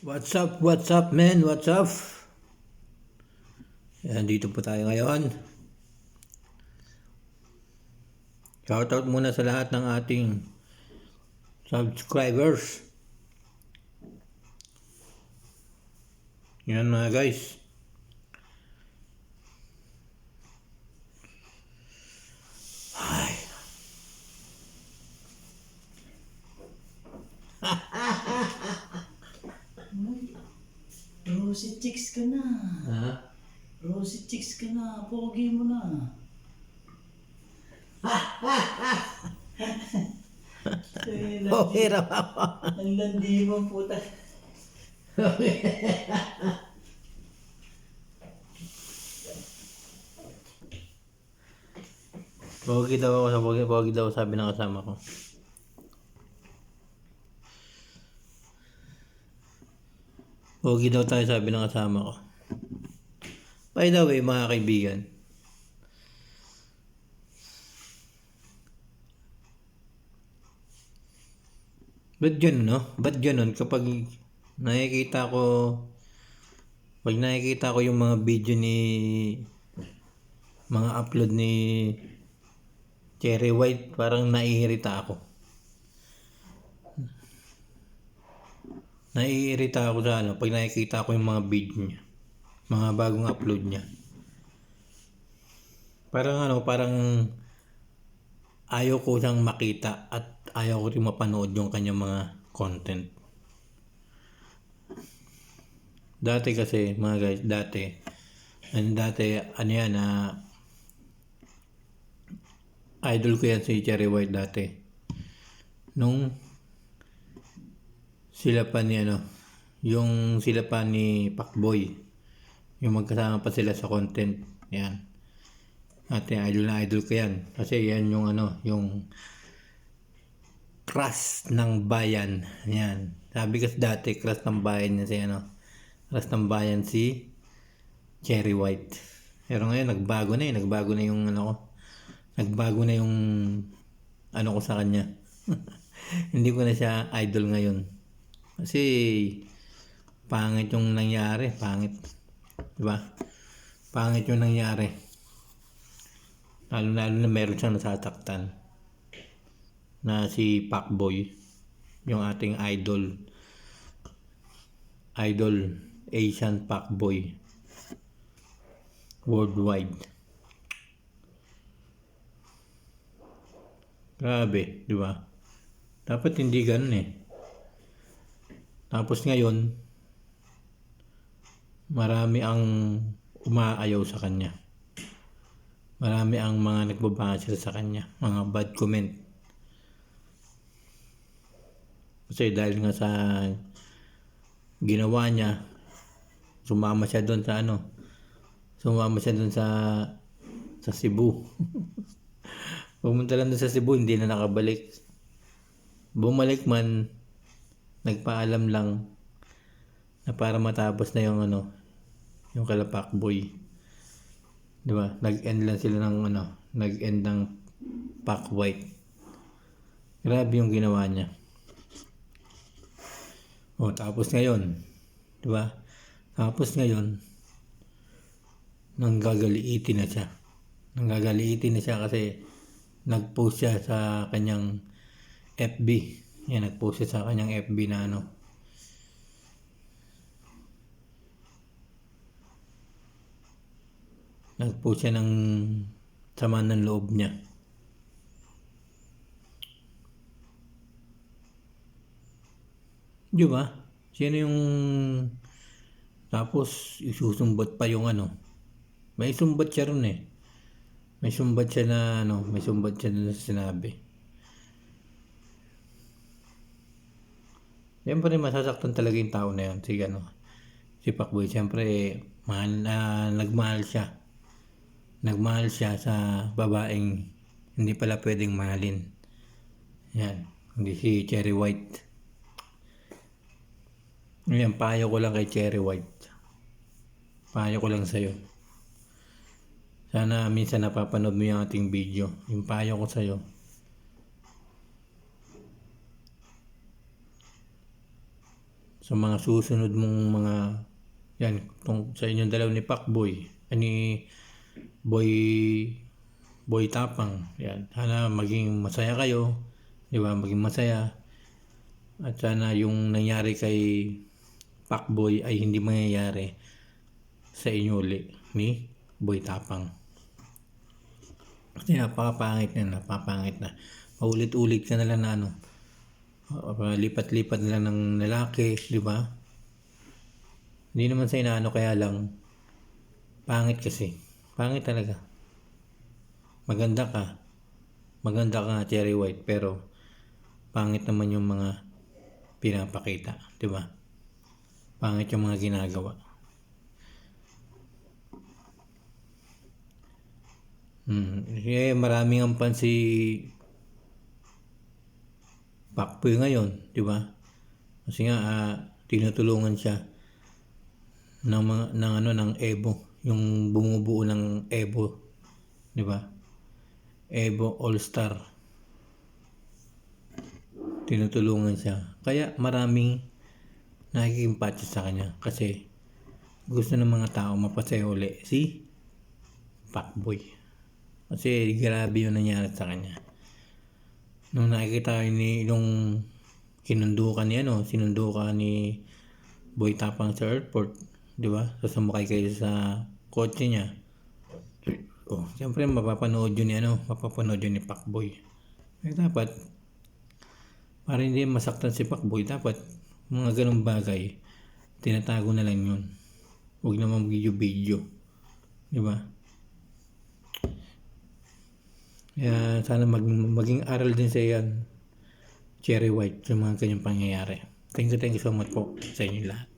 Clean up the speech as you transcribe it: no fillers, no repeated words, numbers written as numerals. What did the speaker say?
What's up, man? What's up? Yan, dito po tayo ngayon. Shoutout muna sa lahat ng ating subscribers. Yan mga guys. Ay. Rosy chicks ka na. Ha? Rosy chicks ka na. Pogi mo na. Okay raw ako. Ang landi mo puta. Pogi daw ako sa pogi daw sabi ng kasama ko. Pogi daw tayo sabi ng kasama ko. By the way, mga kaibigan. Ba't yun, no? Ba't ganun kapag nakikita ko yung mga video ni mga upload ni Cherry White, parang naiirita ako. Naiirita ako sa pag nakikita ko yung mga video niya. Mga bagong upload niya. Parang ayaw ko siyang makita at ayaw ko rin mapanood yung kanyang mga content. Dati kasi, mga guys, idol ko yan si Cherry White dati. Nung sila pa ni Pacboy. Yung magkasama pa sila sa content. Yan. Ate, idol ko yan. Kasi yan yung crush ng bayan. Yan. Sabi kasi dati, crush ng bayan niya crush ng bayan si Cherry White. Pero ngayon, nagbago na yung nagbago na yung ko sa kanya. Hindi ko na siya idol ngayon. Kasi pangit yung nangyari. Pangit. Diba? Pangit yung nangyari. Lalo na meron siyang nasataktan na si Pacboy, yung ating idol Asian Pacboy worldwide. Grabe, di ba? Dapat hindi ganun eh. Tapos ngayon, marami ang umaayaw sa kanya. Marami ang mga nagbabasa sa kanya, mga bad comment. Kasi dahil nga sa ginawa niya, sumama siya doon sa Cebu. Pumunta lang doon sa Cebu, hindi na nakabalik. Bumalik man, nagpaalam lang na para matapos na yung kala Pacboy. Diba? Nag-end lang sila nag-end ng Pac White. Grabe yung ginawa niya. Tapos ngayon, diba? Tapos ngayon, nanggagaliitin na siya. Kasi nag-post siya sa kanyang FB. Yan, nag-post siya sa kanyang FB na nag-post siya ng sama ng loob niya. Di ba? Sino yung tapos isusumbat pa yung may sumbat siya ron eh. May sumbat siya na sinabi. Siyempre masasaktan talaga yung tao na yun. Si Pacboy. Siyempre nagmahal siya. Nagmahal siya sa babaeng hindi pala pwedeng mahalin. Yan. Hindi si Cherry White. Yan, payo ko lang kay Cherry White. Payo ko lang sa'yo. Sana minsan napapanood mo yung ating video. Yung payo ko sa'yo. sa mga susunod mong mga yan sa inyong dalaw ni Pacboy ani Boy Boy Tapang yan, sana maging masaya kayo, di ba, maging masaya at sana yung nangyari kay Pacboy ay hindi mangyayari sa inyo uli ni Boy Tapang kasi napapangit na paulit-ulit ka na lang na lipat-lipat na lang ng lalaki, di ba? Hindi naman sa inaano, kaya lang pangit kasi. Pangit talaga. Maganda ka Cherry White, pero pangit naman yung mga pinapakita, di ba? Pangit yung mga ginagawa. Maraming ang si Pacboy ngayon, di ba? Kasi nga tinutulungan siya ng Evo, yung bumubuo ng Evo, di ba? Evo All-Star. Tinutulungan siya. Kaya maraming nakikimpatsa sa kanya kasi gusto ng mga tao mapasaya uli si Pacboy. Kasi grabe yung nangyari sa kanya. Nung nakikita nung sinundukan ni Boy Tapang sa airport, di ba? Sumakay kayo sa kotse niya. Siyempre mapapanood yun ni Pacboy. Dapat para hindi masaktan si Pacboy, dapat mga ganung bagay tinatago na lang yun. Huwag naman video, di ba? Kaya sana maging aral din sa yan Cherry White sa mga kanyang pangyayari. Thank you so much po sa inyo lahat.